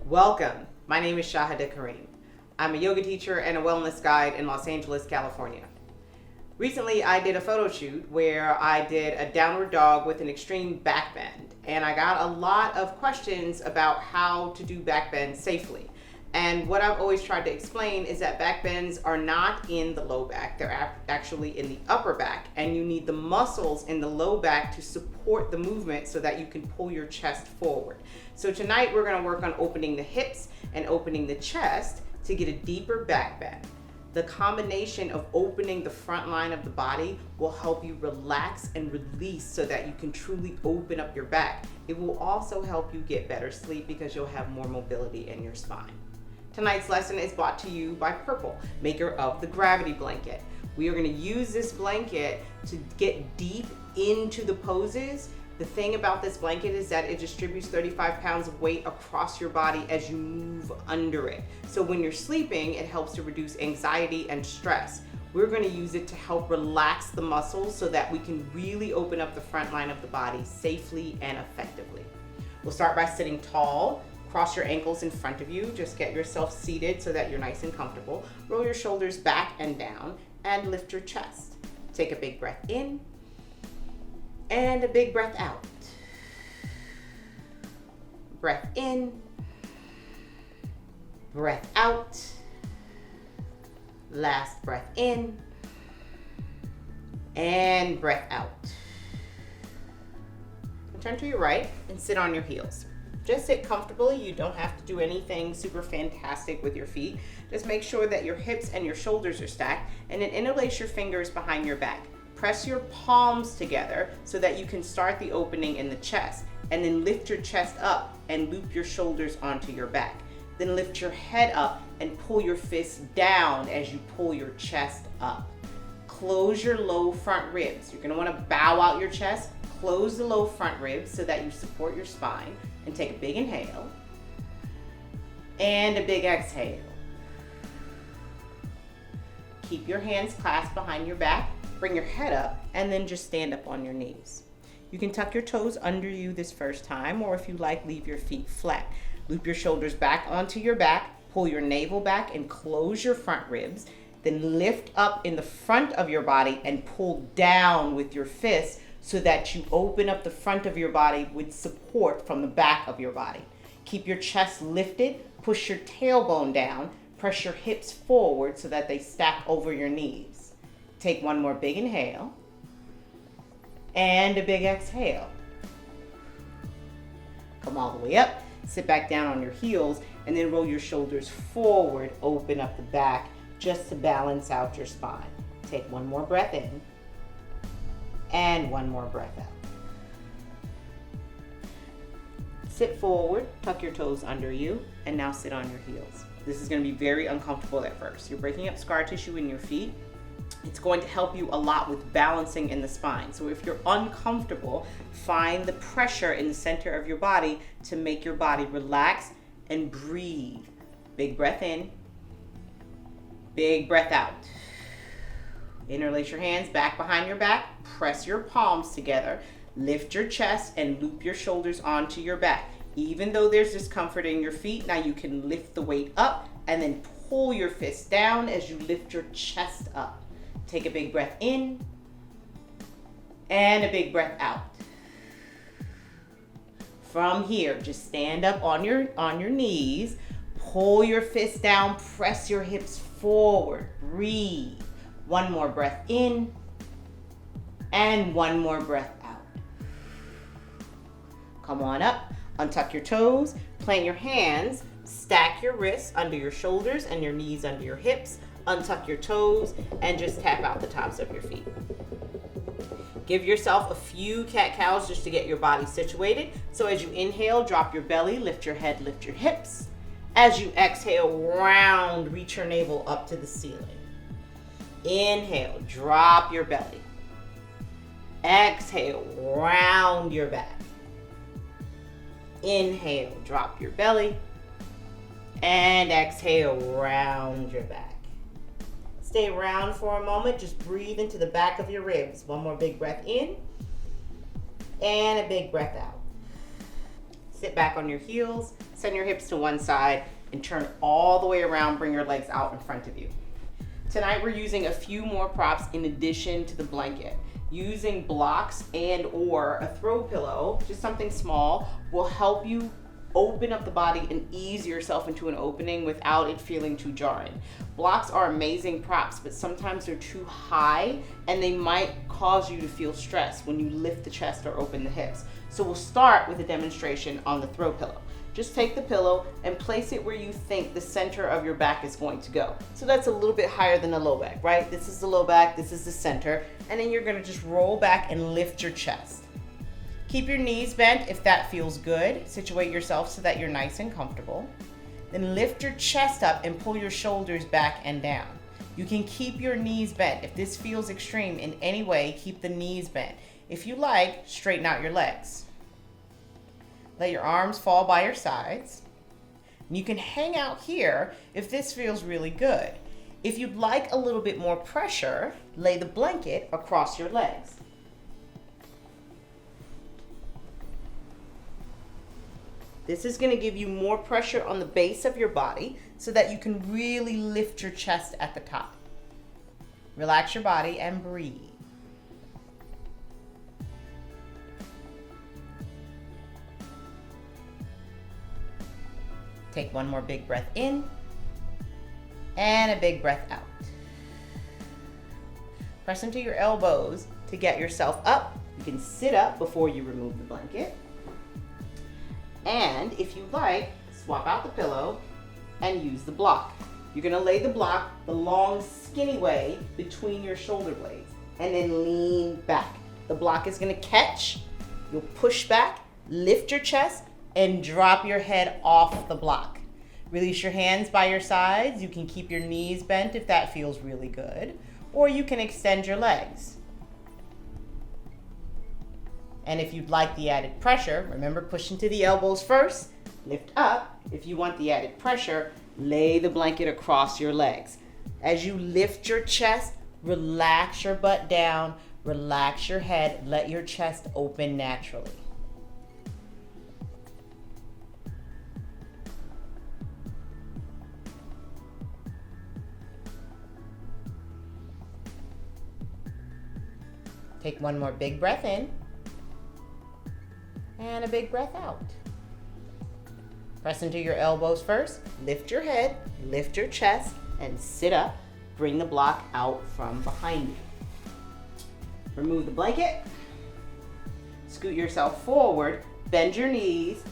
Welcome. My name is Shahada Kareem. I'm a yoga teacher and a wellness guide in Los Angeles, California. Recently, I did a photo shoot where I did a downward dog with an extreme back bend, and I got a lot of questions about how to do back bends safely. And what I've always tried to explain is that back bends are not in the low back, they're actually in the upper back, and you need the muscles in the low back to support the movement so that you can pull your chest forward. So tonight we're going to work on opening the hips and opening the chest to get a deeper back bend. The combination of opening the front line of the body will help you relax and release so that you can truly open up your back. It will also help you get better sleep because you'll have more mobility in your spine. Tonight's lesson is brought to you by Purple, maker of the Gravity Blanket. We are going to use this blanket to get deep into the poses. The thing about this blanket is that it distributes 35 pounds of weight across your body as you move under it. So when you're sleeping, it helps to reduce anxiety and stress. We're going to use it to help relax the muscles so that we can really open up the front line of the body safely and effectively. We'll start by sitting tall. Cross your ankles in front of you. Just get yourself seated so that you're nice and comfortable. Roll your shoulders back and down and lift your chest. Take a big breath in and a big breath out. Breath in, breath out. Last breath in and breath out. Turn to your right and sit on your heels. Just sit comfortably. You don't have to do anything super fantastic with your feet. Just make sure that your hips and your shoulders are stacked, and then interlace your fingers behind your back. Press your palms together so that you can start the opening in the chest, and then lift your chest up and loop your shoulders onto your back. Then lift your head up and pull your fists down as you pull your chest up. Close your low front ribs. You're going to want to bow out your chest. Close the low front ribs so that you support your spine, and take a big inhale and a big exhale. Keep your hands clasped behind your back, bring your head up, and then just stand up on your knees. You can tuck your toes under you this first time, or if you like, leave your feet flat. Loop your shoulders back onto your back, pull your navel back and close your front ribs, then lift up in the front of your body and pull down with your fists so that you open up the front of your body with support from the back of your body. Keep your chest lifted, push your tailbone down, press your hips forward so that they stack over your knees. Take one more big inhale and a big exhale. Come all the way up, sit back down on your heels, and then roll your shoulders forward, open up the back just to balance out your spine. Take one more breath in and one more breath out. Sit forward, tuck your toes under you, and now sit on your heels. This is going to be very uncomfortable at first. You're breaking up scar tissue in your feet. It's going to help you a lot with balancing in the spine. So if you're uncomfortable, find the pressure in the center of your body to make your body relax and breathe. Big breath in, big breath out. Interlace your hands back behind your back, press your palms together, lift your chest and loop your shoulders onto your back. Even though there's discomfort in your feet, now you can lift the weight up and then pull your fists down as you lift your chest up. Take a big breath in and a big breath out. From here, just stand up on your knees, pull your fists down, press your hips forward, breathe. One more breath in and one more breath out. Come on up, untuck your toes, plant your hands, stack your wrists under your shoulders and your knees under your hips, untuck your toes, and just tap out the tops of your feet. Give yourself a few cat-cows just to get your body situated. So as you inhale, drop your belly, lift your head, lift your hips. As you exhale, round, reach your navel up to the ceiling. Inhale, drop your belly. Exhale, round your back. Inhale, drop your belly. And exhale, round your back. Stay round for a moment. Just breathe into the back of your ribs. One more big breath in. And a big breath out. Sit back on your heels, send your hips to one side, and turn all the way around. Bring your legs out in front of you. Tonight we're using a few more props in addition to the blanket. Using blocks and or a throw pillow, just something small, will help you open up the body and ease yourself into an opening without it feeling too jarring. Blocks are amazing props, but sometimes they're too high and they might cause you to feel stress when you lift the chest or open the hips. So we'll start with a demonstration on the throw pillow. Just take the pillow and place it where you think the center of your back is going to go. So that's a little bit higher than the low back, right? This is the low back, this is the center, and then you're gonna just roll back and lift your chest. Keep your knees bent if that feels good. Situate yourself so that you're nice and comfortable. Then lift your chest up and pull your shoulders back and down. You can keep your knees bent. If this feels extreme in any way, keep the knees bent. If you like, straighten out your legs. Let your arms fall by your sides. You can hang out here if this feels really good. If you'd like a little bit more pressure, lay the blanket across your legs. This is going to give you more pressure on the base of your body so that you can really lift your chest at the top. Relax your body and breathe. Take one more big breath in and a big breath out. Press into your elbows to get yourself up. You can sit up before you remove the blanket. And if you like, swap out the pillow and use the block. You're gonna lay the block the long, skinny way between your shoulder blades and then lean back. The block is gonna catch, you'll push back, lift your chest, and drop your head off the block. Release your hands by your sides. You can keep your knees bent if that feels really good, or you can extend your legs. And if you'd like the added pressure, remember, push into the elbows first, lift up. If you want the added pressure, lay the blanket across your legs. As you lift your chest, relax your butt down, relax your head, let your chest open naturally. Take one more big breath in and a big breath out. Press into your elbows first, lift your head, lift your chest, and sit up. Bring the block out from behind you. Remove the blanket, scoot yourself forward, bend your knees,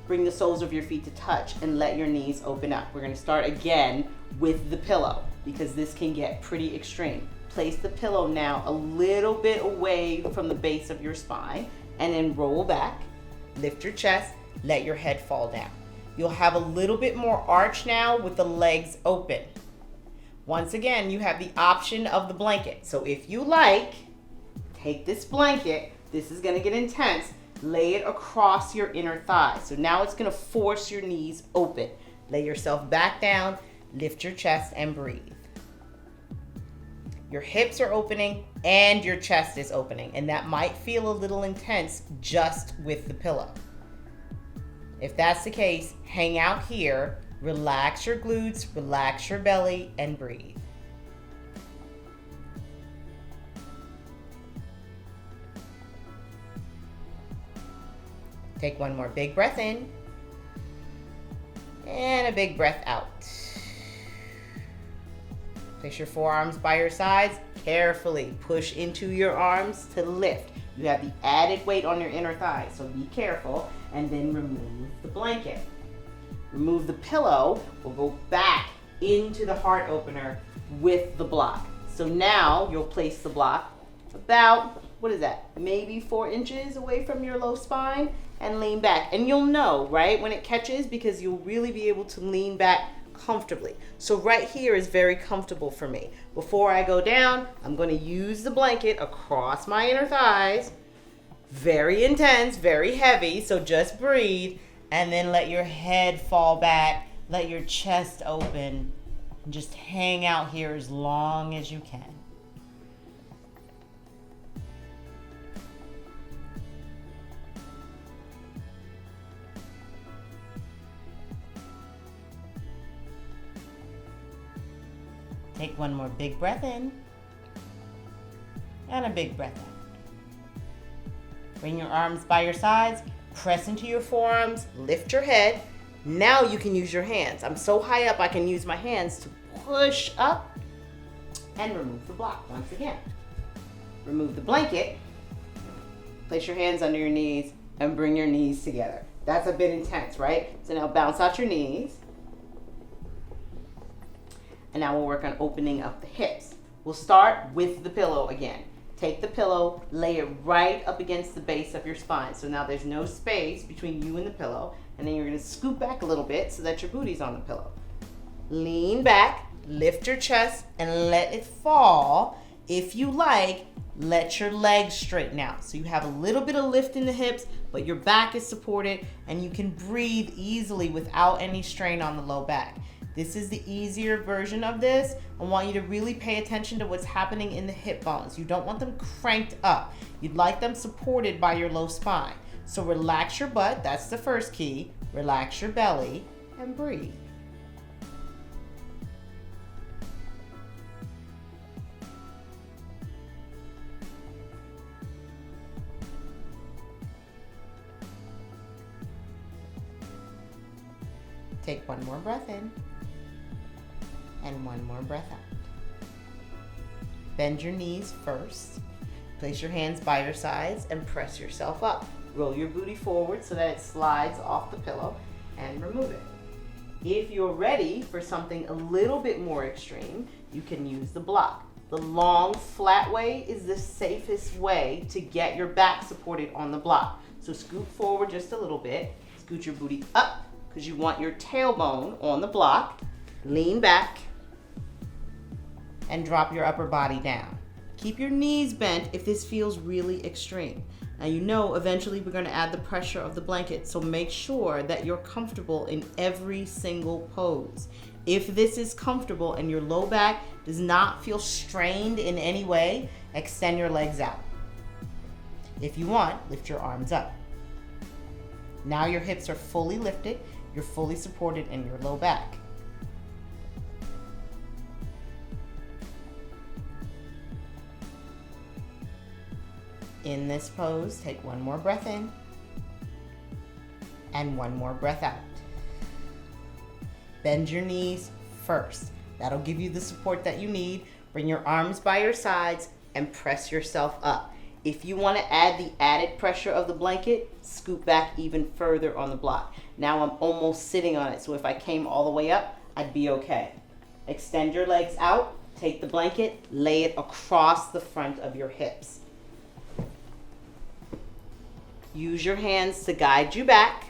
bring the soles of your feet to touch, and let your knees open up. We're gonna start again with the pillow because this can get pretty extreme. Place the pillow now a little bit away from the base of your spine and then roll back, lift your chest, let your head fall down. You'll have a little bit more arch now with the legs open. Once again, you have the option of the blanket. So if you like, take this blanket, this is gonna get intense, lay it across your inner thigh. So now it's gonna force your knees open. Lay yourself back down, lift your chest and breathe. Your hips are opening and your chest is opening, and that might feel a little intense just with the pillow. If that's the case, hang out here, relax your glutes, relax your belly, and breathe. Take one more big breath in and a big breath out. Place your forearms by your sides. Carefully push into your arms to lift. You have the added weight on your inner thighs, so be careful. And then remove the blanket. Remove the pillow. We'll go back into the heart opener with the block. So now you'll place the block about, what is that? Maybe 4 inches away from your low spine and lean back. And you'll know, right, when it catches because you'll really be able to lean back comfortably. So right here is very comfortable for me. Before I go down, I'm going to use the blanket across my inner thighs. Very intense, very heavy, so just breathe and then let your head fall back, let your chest open, and just hang out here as long as you can. Take one more big breath in and a big breath out. Bring your arms by your sides, press into your forearms, lift your head. Now you can use your hands. I'm so high up I can use my hands to push up and remove the block once again. Remove the blanket, place your hands under your knees and bring your knees together. That's a bit intense, right? So now bounce out your knees. And now we'll work on opening up the hips. We'll start with the pillow again. Take the pillow, lay it right up against the base of your spine. So now there's no space between you and the pillow. And then you're gonna scoot back a little bit so that your booty's on the pillow. Lean back, lift your chest, and let it fall. If you like, let your legs straighten out. So you have a little bit of lift in the hips, but your back is supported and you can breathe easily without any strain on the low back. This is the easier version of this. I want you to really pay attention to what's happening in the hip bones. You don't want them cranked up. You'd like them supported by your low spine. So relax your butt, that's the first key. Relax your belly and breathe. Take one more breath in and one more breath out. Bend your knees first. Place your hands by your sides and press yourself up. Roll your booty forward so that it slides off the pillow and remove it. If you're ready for something a little bit more extreme, you can use the block. The long, flat way is the safest way to get your back supported on the block. So scoot forward just a little bit. Scoot your booty up because you want your tailbone on the block. Lean back and drop your upper body down. Keep your knees bent if this feels really extreme. Now you know eventually we're going to add the pressure of the blanket, so make sure that you're comfortable in every single pose. If this is comfortable and your low back does not feel strained in any way, extend your legs out. If you want, lift your arms up. Now your hips are fully lifted, you're fully supported in your low back. In this pose, take one more breath in and one more breath out. Bend your knees first. That'll give you the support that you need. Bring your arms by your sides and press yourself up. If you want to add the added pressure of the blanket, scoot back even further on the block. Now I'm almost sitting on it, so if I came all the way up, I'd be okay. Extend your legs out, take the blanket, lay it across the front of your hips. Use your hands to guide you back.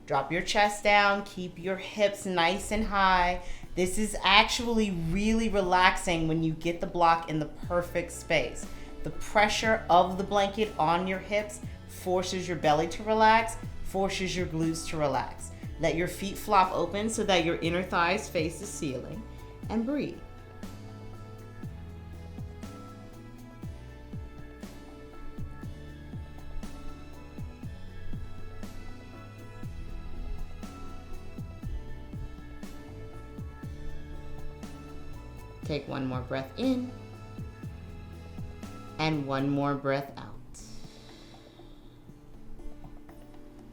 Drop your chest down, keep your hips nice and high. This is actually really relaxing when you get the block in the perfect space. The pressure of the blanket on your hips forces your belly to relax, forces your glutes to relax. Let your feet flop open so that your inner thighs face the ceiling, and breathe. Take one more breath in and one more breath out.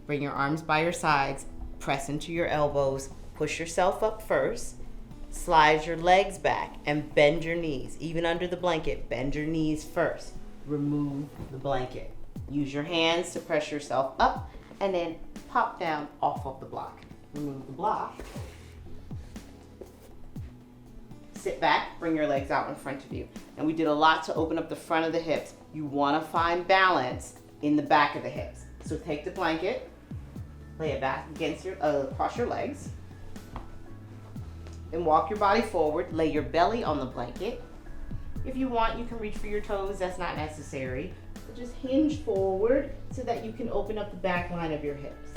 Bring your arms by your sides, press into your elbows, push yourself up first, slide your legs back and bend your knees. Even under the blanket, bend your knees first. Remove the blanket. Use your hands to press yourself up and then pop down off of the block. Remove the block. Sit back, bring your legs out in front of you. And we did a lot to open up the front of the hips. You want to find balance in the back of the hips. So take the blanket, lay it back against your, across your legs, and walk your body forward. Lay your belly on the blanket. If you want, you can reach for your toes. That's not necessary. But just hinge forward so that you can open up the back line of your hips.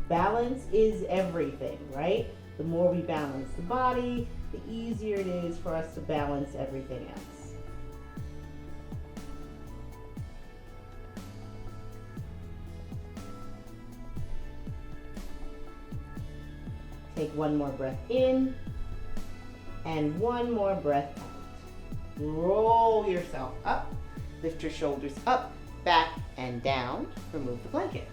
Balance is everything, right? The more we balance the body, the easier it is for us to balance everything else. Take one more breath in And one more breath out. Roll yourself up. Lift your shoulders up, back, and down. Remove the blanket.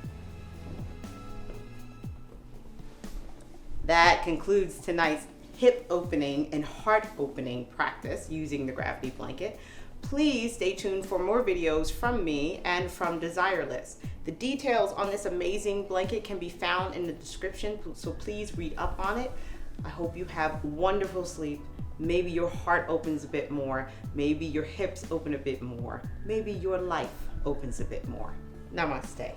That concludes tonight's hip opening and heart opening practice using the gravity blanket. Please stay tuned for more videos from me and from DESIRELIST. The details on this amazing blanket can be found in the description, so please read up on it. I hope you have wonderful sleep. Maybe your heart opens a bit more. Maybe your hips open a bit more. Maybe your life opens a bit more. Namaste.